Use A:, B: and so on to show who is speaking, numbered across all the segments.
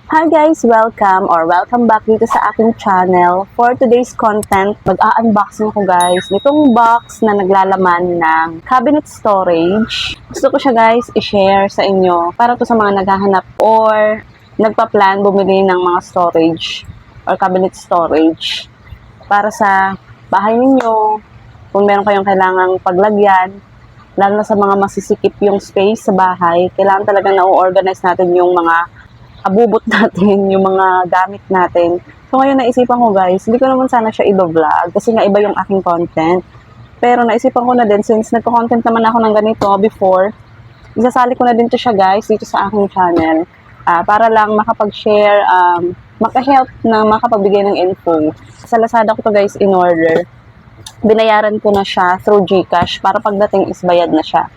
A: Hi guys! Welcome back dito sa aking channel. For today's content, mag-a-unboxing ko guys nitong box na naglalaman ng cabinet storage. Gusto ko siya guys i-share sa inyo para to sa mga naghahanap or nagpa-plan bumili ng mga storage or cabinet storage para sa bahay ninyo. Kung meron kayong kailangang paglagyan, lalo na sa mga masisikip yung space sa bahay, kailangan talaga na-organize natin yung mga abubot natin, yung mga gamit natin. So ngayon naisipan ko guys, hindi ko naman sana siya i-vlog kasi nga iba yung aking content. Pero naisipan ko na din, since nagko-content naman ako ng ganito before, isasali ko na din to siya guys dito sa aking channel. Para lang makapag-share, maka-help na makapagbigay ng info. Sa Lazada ko to guys in order. Binayaran ko na siya through GCash para pagdating is bayad na siya.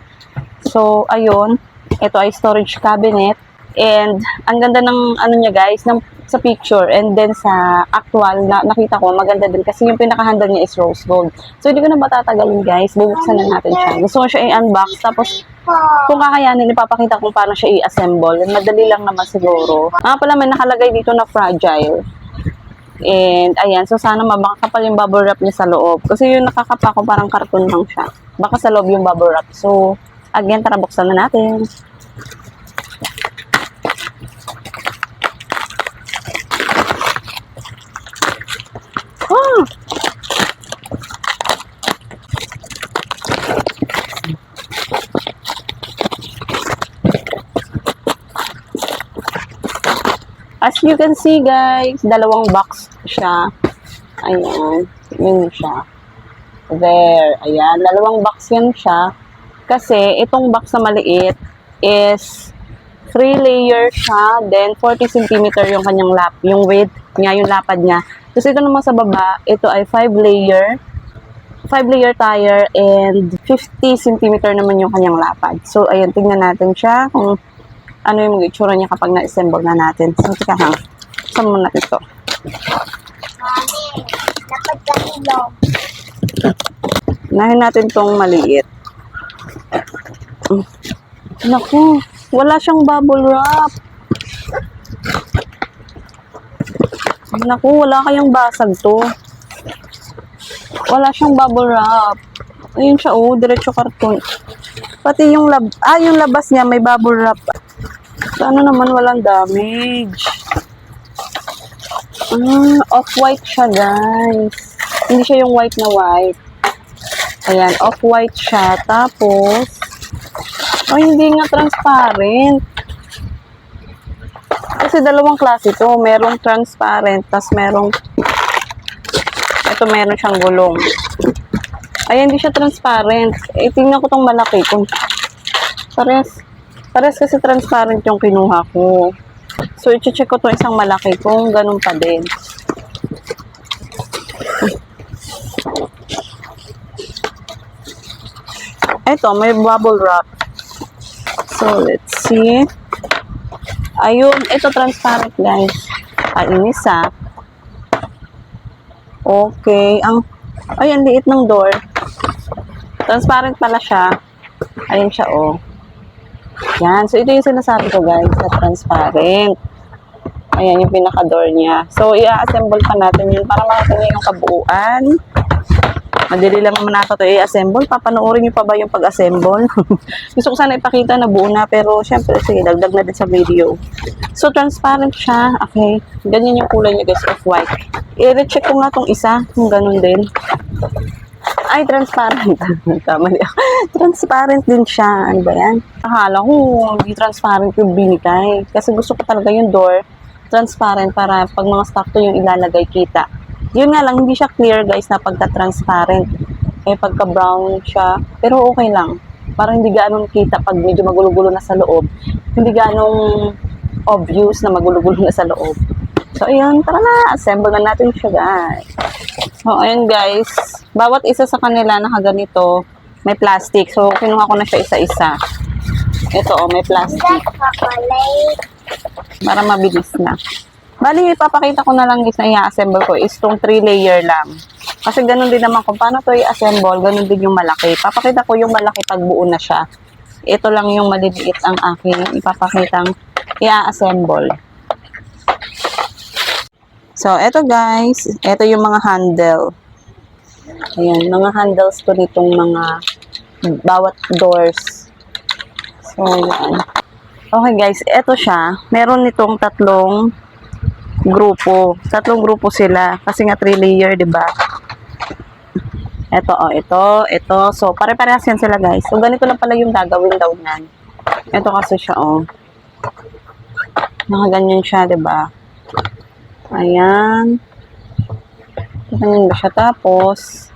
A: So ayun, ito ay storage cabinet. And ang ganda ng ano niya guys, sa picture and then sa actual na nakita ko maganda din kasi yung pinakahanda niya is rose gold. So hindi ko na matatagalin guys, bubuksan na natin siya. Gusto ko siya i-unbox tapos kung kakayanin ipapakita kung paano siya i-assemble. Madali lang naman siguro. Pala may nakalagay dito na fragile. And ayan, so sana mabakakapal yung bubble wrap niya sa loob. Kasi yung nakakapa ko parang karton lang siya. Baka sa loob yung bubble wrap. So again, tara buksan na natin. As you can see guys, dalawang box siya. Ayan, yun siya. There, ayan, dalawang box yan siya. Kasi itong box na maliit is 3 layer siya, then 40 cm yung kanyang yung width niya, yung lapad niya. Tapos ito naman sa baba, ito ay 5 layer tire and 50 cm naman yung kanyang lapad. So ayan, tingnan natin siya kung ano yung itsura niya kapag na-assemble na natin. So, tika hang. Saan mo natin ito?
B: Dapat kahilong.
A: Unahin natin itong maliit. Naku, wala siyang bubble wrap. Naku, wala kayang basag to. Wala siyang bubble wrap. Ayun siya, oh, diretso karton. Pati yung yung labas niya may bubble wrap. Sana naman walang damage. Off-white siya, guys. Hindi siya yung white na white. Ayan, off-white siya. Tapos, hindi nga transparent. Kasi dalawang klase ito. Merong transparent, tapos meron siyang gulong. Ayan, hindi siya transparent. Tingnan ko tong malaki. Kung Pares kasi transparent yung kinuha ko. So, i-check ko itong isang malaki kung ganun pa din. Ito, may bubble wrap. So, let's see. Ayun, ito transparent guys. Inis ah. Okay. Ayan, liit ng door. Transparent pala siya. Ayun siya oh. Yan. So, ito yung sinasabi ko guys, na transparent. Ayan yung pinaka-door niya. So, i-assemble pa natin yun para makita niyo yung kabuuan. Madali lang naman natin ito i-assemble. Papanoorin niyo pa ba yung pag-assemble? Gusto ko sana ipakita na buo na, pero syempre, sige, dagdag na din sa video. So, transparent siya. Okay. Ganyan yung kulay niya guys, off-white. I-recheck ko nga itong isa, kung ganun din. Ay, transparent. Kamali ako. Transparent din siya. Ano ba yan? Akala ko, hindi transparent yung binigay. Kasi gusto ko talaga yung door transparent para pag mga stock to yung ilalagay kita. Yun nga lang, hindi siya clear guys na pagka-transparent. Pagka-brown siya. Pero okay lang. Parang hindi ganong kita pag medyo magulo-gulo na sa loob. Hindi ganong obvious na magulo-gulo na sa loob. So, ayun. Tara na. Assemble na natin siya guys. So, ayun guys. Bawat isa sa kanila nakaganito, may plastic. So, kinuha ko na siya isa-isa. Ito, may plastic. Para mabilis na. Bali, ipapakita ko na lang guys na i-assemble ko is itong 3 layer lang. Kasi ganun din naman kung paano to i-assemble, ganun din yung malaki. Papakita ko yung malaki pag buo na siya. Ito lang yung maliliit ang aking ipapakitang i-assemble. So, eto guys, eto yung mga handle. Ayan, mga handles ko nitong mga bawat doors. So, yan. Okay guys, eto siya. Meron nitong tatlong grupo. Tatlong grupo sila. Kasi nga 3-layer, di ba? Ito, oh, ito. So, pare-parehas yan sila, guys. So, ganito lang pala yung gagawin daw nan. Ito kasi siya, oh. Nakaganyan siya, di ba? Ayan. Ganyan ba siya? Tapos,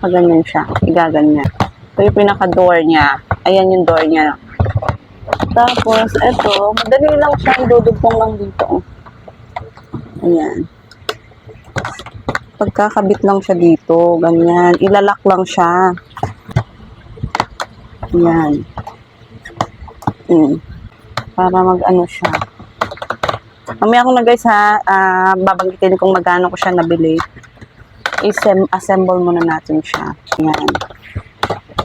A: ganyan siya. Igaganyan. Ito yung pinaka-door niya. Ayan yung door niya. Tapos, ito, madali lang siya. Idudugtong lang dito, oh. Ayan. Pagkakabit lang siya dito, ganyan. Ilalak lang siya. Yan. Para mag-ano siya. Mamaya ko na guys ha, babanggitin kung magkano ko siya nabili. Assemble muna natin siya. Yan.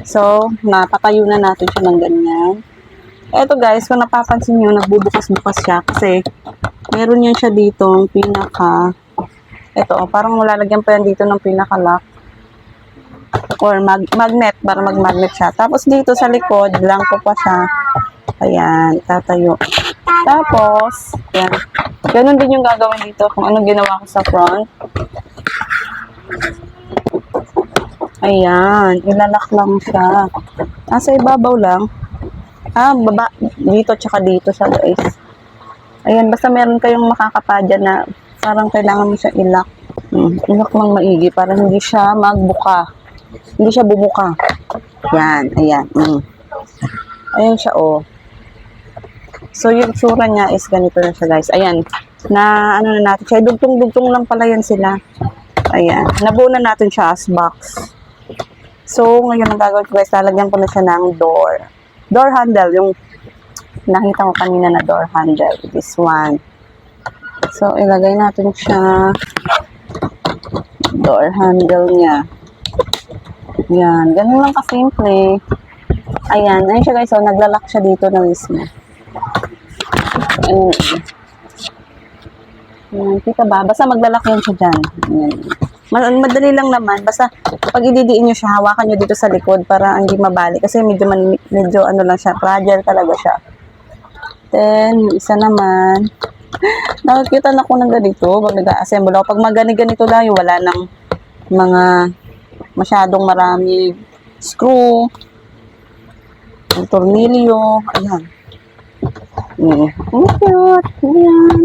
A: So, napatayo na natin siya ng ganyan. Eto guys, kung napapansin nyo, nagbubukas-bukas siya kasi meron yan siya dito, pinaka ito, parang malalagyan pa yan dito ng pinaka-lock or magnet para mag-magnet siya. Tapos dito sa likod, blanco pa siya. Ayan, tatayo. Tapos, yan. Ganun din yung gagawin dito kung anong ginawa ko sa front. Ayan, ilalak lang siya. Nasa ibabaw lang. Baba. Dito, tsaka dito siya, guys. Ayan, basta meron kayong makakapadya na parang kailangan mo siya ilak. Ilak lang maigi para hindi siya magbuka. Hindi siya bumuka. Yan, ayan. Ayan siya, oh. So, yung tsura niya is ganito na siya, guys. Ayan. Na, ano na natin siya. Dugtong-dugtong lang pala yan sila. Ayan. Nabuo na natin siya as box. So, ngayon ang gagawin ko, guys, lalagyan ko na siya ng door. Door handle. Yung nakita ko kanina na door handle. This one. So, ilagay natin siya. Door handle niya. Yan. Ganun lang kasimple. Ayan. Ayun siya guys. So, naglalak siya dito na mismo. Ayan. Kita ba? Basta maglalak yan siya dyan. Ayan. Madali lang naman. Basta pag ididiin nyo siya, hawakan nyo dito sa likod para hindi mabali. Kasi medyo ano lang siya. Fragile talaga siya. Then, yung isa naman. Nakikita na ko ng ganito, pag nag-assemble ako. Pag ganito lang, yung wala ng mga masyadong marami screw, ang tornilyo, ayan. Cute, ayan.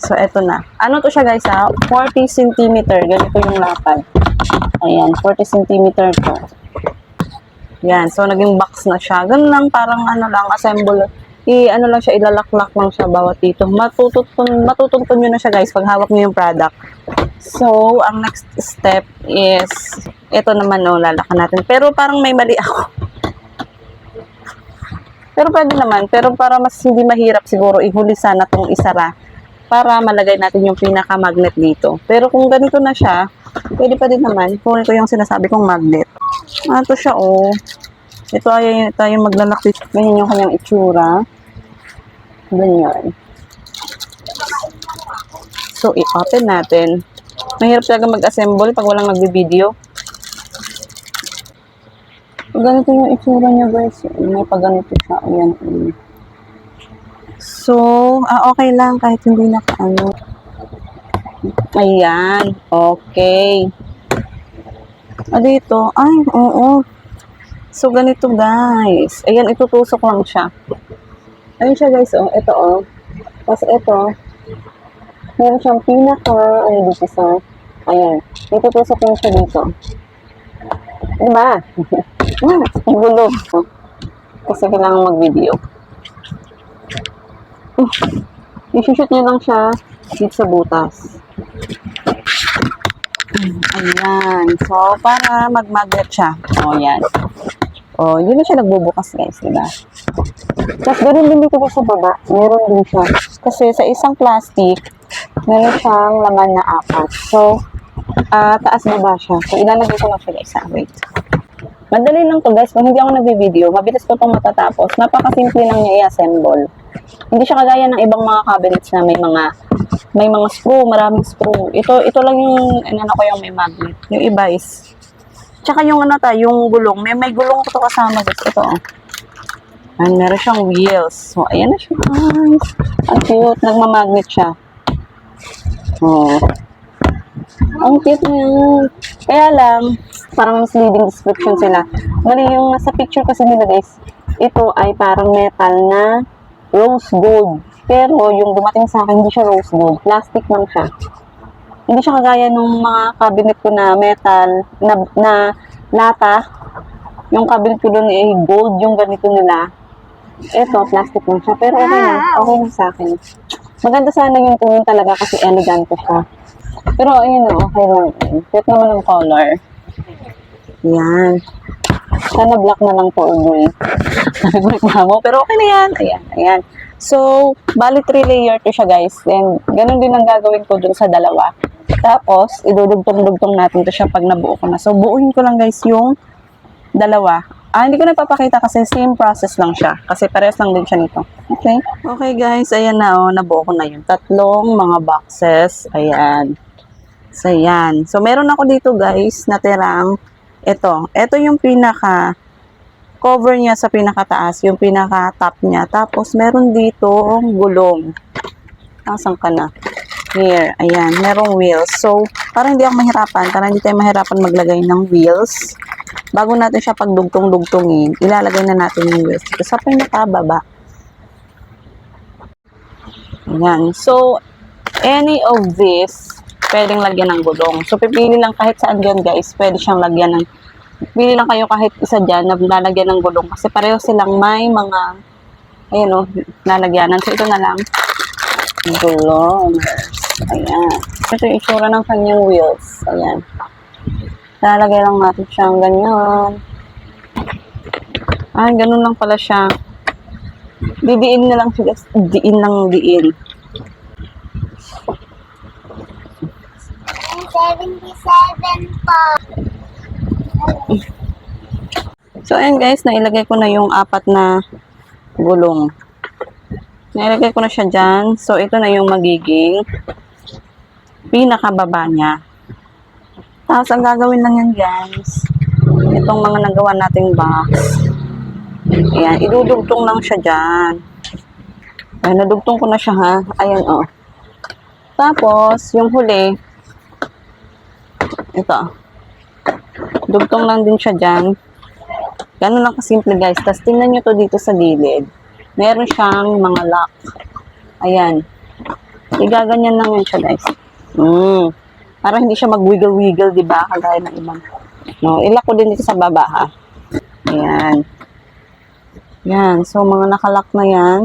A: So, eto na. Ano to siya guys ha? 40 cm, ganito yung lapad. Ayan, 40 cm to. Yan, so naging box na siya. Ganun lang, parang ano lang, assemble. Ano lang siya, ilalak-lak lang siya bawat dito. Matutuntun nyo na siya guys pag hawak nyo yung product. So, ang next step is, ito naman lalakan natin. Pero parang may mali ako. Pero pwede naman. Pero para mas hindi mahirap siguro, ihuli sana itong isara para malagay natin yung pinaka-magnet dito. Pero kung ganito na siya, pwede pa din naman. Kunin ko yung sinasabi kong magnet. Ito siya Ito ay yung maglalak dito. Ganyan yung kanyang itsura. Ganyan. So, i-open natin. Mahirap talaga mag-assemble pag walang nagbi-video. Ganito yung itsura niya guys. May pag-ganito siya. Ayan. So, okay lang kahit hindi naka-ano. Ayan. Okay. Dito. Ay, oo. So, ganito guys. Ayan, itutusok lang siya. Ayun siya guys, Ito, Tapos ito, meron siyang dito sa, ayan. Itutusok lang siya dito. Diba? Gulo. Kasi kailangan mag-video. I-shoot nyo lang siya dito sa butas. Ayan. So, para mag-magnet siya. Yan. Hindi na siya nagbubukas guys, diba? Tapos, ganoon din dito sa baba. Meron din siya. Kasi sa isang plastic, meron siyang laman na 4. So, taas baba siya. So, ilalagay ko lang siya guys. Wait. Madali lang to guys. Kung hindi ako nag-video, mabilis ko itong matatapos. Napakasimple lang niya i-assemble. Hindi siya kagaya ng ibang mga cabinets na may mga screw, maraming screw. Ito lang yung ano ko yung may magnet. Yung iba is tsaka yung ano yung gulong, may gulong ko to kasama guys. Ito oh. And meron siyang wheels. So ayan na siya guys. Ang cute, nagma-magnet siya. Oh. Ang cute niya. Kaya lang, parang misleading description sila. Mali yung nasa picture kasi nila guys, ito ay parang metal na rose gold. Pero yung dumating sa akin, hindi siya rose gold. Plastic lang siya. Hindi siya kagaya nung mga cabinet ko na metal, na lata. Yung cabinet ko doon ay gold yung ganito nila. Ito, plastic lang siya. Pero okay na. Okay na sa akin. Maganda sana yung tingin talaga kasi elegante siya. Pero ayun na, okay lang. Cute naman ang color. Yan. Sana black na lang po uloy. Sabi ko reklamo. Pero okay na yan. Ayan, ayan. So, bali 3 layer to siya guys. Then, ganun din ang gagawin ko dun sa dalawa. Tapos, idudugtong-dugtong natin to siya pag nabuo ko na. So, buuin ko lang guys yung dalawa. Hindi ko na ipapakita kasi same process lang siya. Kasi parehas lang din siya nito. Okay? Okay guys, ayan na oh. Nabuo ko na yung tatlong mga boxes. Ayan. So, ayan. So, meron ako dito guys, natirang ito. Ito yung pinaka cover niya sa pinakataas, yung pinaka-top niya. Tapos, meron dito gulong. Asan ka na? Here. Ayan. Merong wheels. So, para hindi ako mahirapan, para hindi tayo mahirapan maglagay ng wheels, bago natin siya pagdugtong-dugtongin, ilalagay na natin yung wheels. Ito sa pinakababa. Ayan. So, any of this, pwedeng lagyan ng gulong. So, pipili lang kahit saan dyan, guys. Pwede siyang lagyan ng, pili lang kayo kahit isa dyan na lalagyan ng gulong. Kasi pareho silang may mga, ayan o, lalagyanan. So, ito na lang. Gulong. Ayan. Ito yung itsura ng kanyang wheels. Ayan. Lalagay lang natin siyang ganyan. Ganun lang pala siya. Didiin na lang siya, guys. Diin lang diin.
B: 77 po.
A: So, ayan guys, nailagay ko na yung 4 na gulong. Nailagay ko na siya dyan. So, ito na yung magiging pinakababa niya. Tapos, ang gagawin lang yan guys, itong mga nagawa nating box. Ayan, idudugtong lang siya dyan. Ayan, nadugtong ko na siya ha. Ayan o. Tapos, yung huli, ito. Dugtong lang din siya dyan. Ganun lang kasimple guys. Tapos, tingnan nyo to dito sa gilid. Meron siyang mga lock. Ayan. Igaganyan lang yun siya guys. Para hindi siya mag-wiggle-wiggle, di ba? Kagaya ng ibang. No, ilak ko din dito sa baba, ha. Ayan. Yan. So, mga nakalock na yan.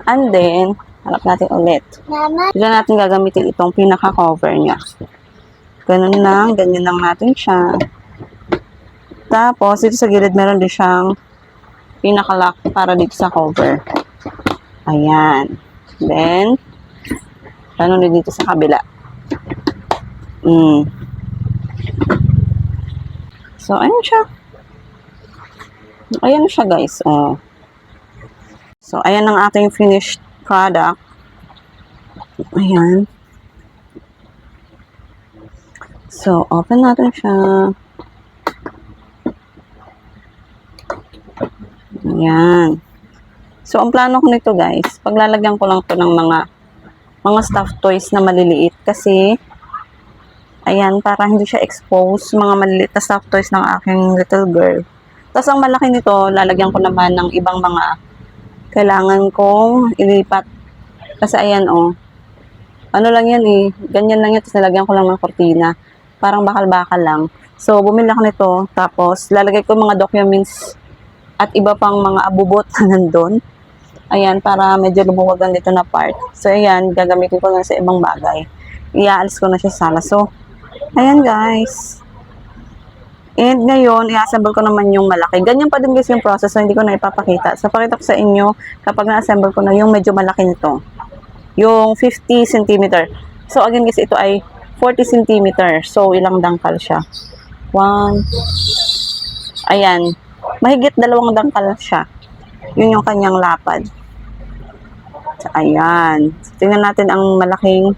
A: And then, harap natin ulit.
B: Mama,
A: Diyan natin gagamitin itong pinaka-cover niya. Ganun lang. Ganyan lang natin siya. Tapos, dito sa gilid, meron din siyang pinaka-lock para dito sa cover. Ayan. Then, ganun din dito sa kabila. So, ayan siya. Ayan siya, guys. Oh. So, ayan ang ating finished product. Ayan. So, open natin siya. Ayan. So, ang plano ko nito, guys, paglalagyan ko lang to ng mga stuffed toys na maliliit. Kasi, ayan, para hindi siya expose mga maliliit na stuffed toys ng aking little girl. Tapos, ang malaki nito, lalagyan ko naman ng ibang mga kailangan kong ilipat. Kasi, ayan, oh. Ano lang yan, eh. Ganyan lang yan. Tapos, lalagyan ko lang ng kortina. Parang bakal-bakal lang. So, bumili ako nito. Tapos, lalagay ko mga documents at iba pang mga abubot na nandun. Ayan, para medyo lumuwagan dito na part. So, ayan, gagamitin ko lang sa ibang bagay. Iaalis ko na siya sa sala. So, ayan guys. And ngayon, i-assemble ko naman yung malaki. Ganyan pa din guys yung process, so hindi ko na ipapakita. So, pakita ko sa inyo, kapag na-assemble ko na yung medyo malaki nito. Yung 50 cm. So, again guys, ito ay 40 cm. So, ilang dangkal siya? 1. Ayan. Mahigit 2 dangkal siya. Yun yung kanyang lapad. So, ayan. Tingnan natin ang malaking,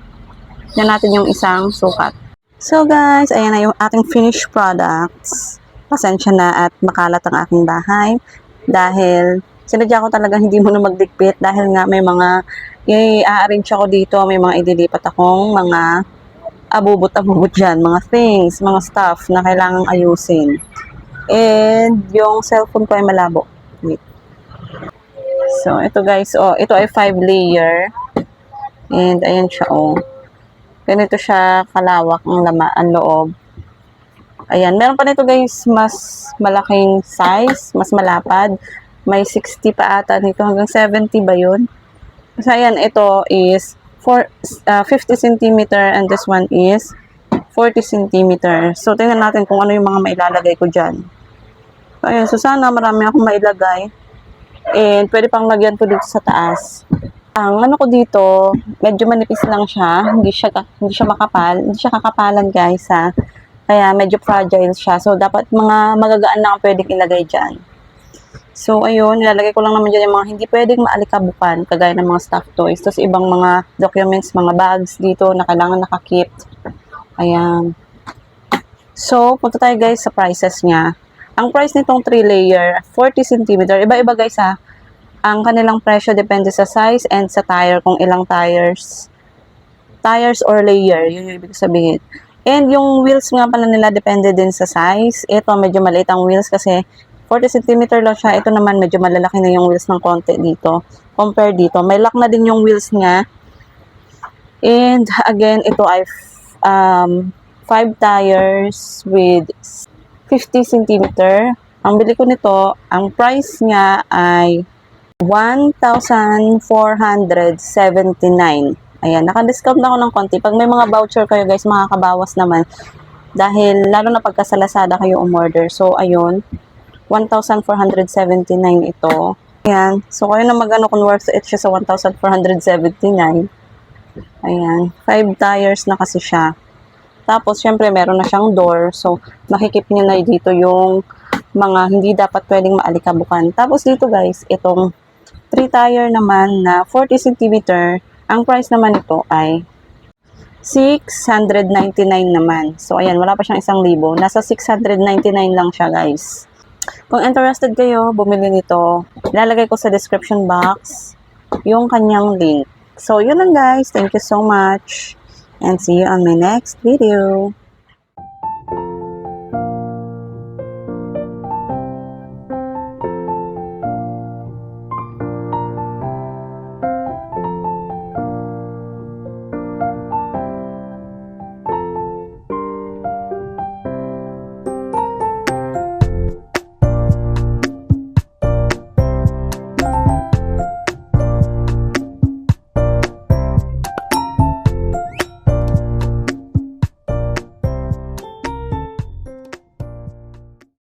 A: tingnan natin yung isang sukat. So guys, ayan na yung ating finished products. Pasensya na at makalat ang aking bahay. Dahil, sinadya ko talaga hindi mo na magdikpit dahil nga may mga, i-arrange ako dito, may mga idilipat akong mga abubot-abubot dyan, mga things, mga stuff na kailangang ayusin. And, yung cellphone ko ay malabo. Wait. So, ito guys, ito ay 5 layer. And, ayan siya, ganito siya kalawak ang loob. Ayan, meron pa nito guys, mas malaking size, mas malapad. May 60 pa ata nito, hanggang 70 ba yun? So, ayan, ito is 50 cm and this one is 40 cm. So, tingnan natin kung ano yung mga mailalagay ko dyan. So, ayan, so sana marami akong mailagay. And, pwede pang lagyan ko dito sa taas. Ang ano ko dito, medyo manipis lang siya, hindi siya makapal, hindi siya kakapalan guys ha. Kaya medyo fragile siya. So dapat mga magagaan lang ang pwedeng ilagay diyan. So ayun, nilalagay ko lang naman diyan yung mga hindi pwedeng maalikabukan, kagaya ng mga stuffed toys. Tapos ibang mga documents, mga bags dito na kailangan nakakip. Ayan. So punta tayo guys sa prices niya. Ang price nitong 3 layer, 40 cm. Iba-iba guys ha. Ang kanilang presyo depende sa size and sa tire, kung ilang tires or layer, yun yung ibig sabihin. And yung wheels nga pala nila depende din sa size. Ito medyo maliit ang wheels kasi 40 cm lang siya. Ito naman medyo malalaki na yung wheels ng konti dito. Compare dito. May lock na din yung wheels niya. And again, ito ay 5 tires with 50 cm. Ang bili ko nito, ang price niya ay 1,479. Ayan, naka-discount na ako ng konti. Pag may mga voucher kayo guys, makakabawas naman. Dahil, lalo na pagka sa Lazada kayo umorder. So, ayun, 1,479 ito. Ayan, so kayo na mag-ano kung worth it siya sa 1,479. Ayan, 5 tires na kasi siya. Tapos, syempre, meron na siyang door. So, makikip niyo na dito yung mga hindi dapat pwedeng maalikabukan. Tapos, dito guys, itong 3 tire naman na 40 cm, ang price naman ito ay 699 naman. So, ayan, wala pa siyang 1,000. Nasa 699 lang siya, guys. Kung interested kayo, bumili nito, ilalagay ko sa description box yung kanyang link. So, yun lang guys. Thank you so much. And see you on my next video.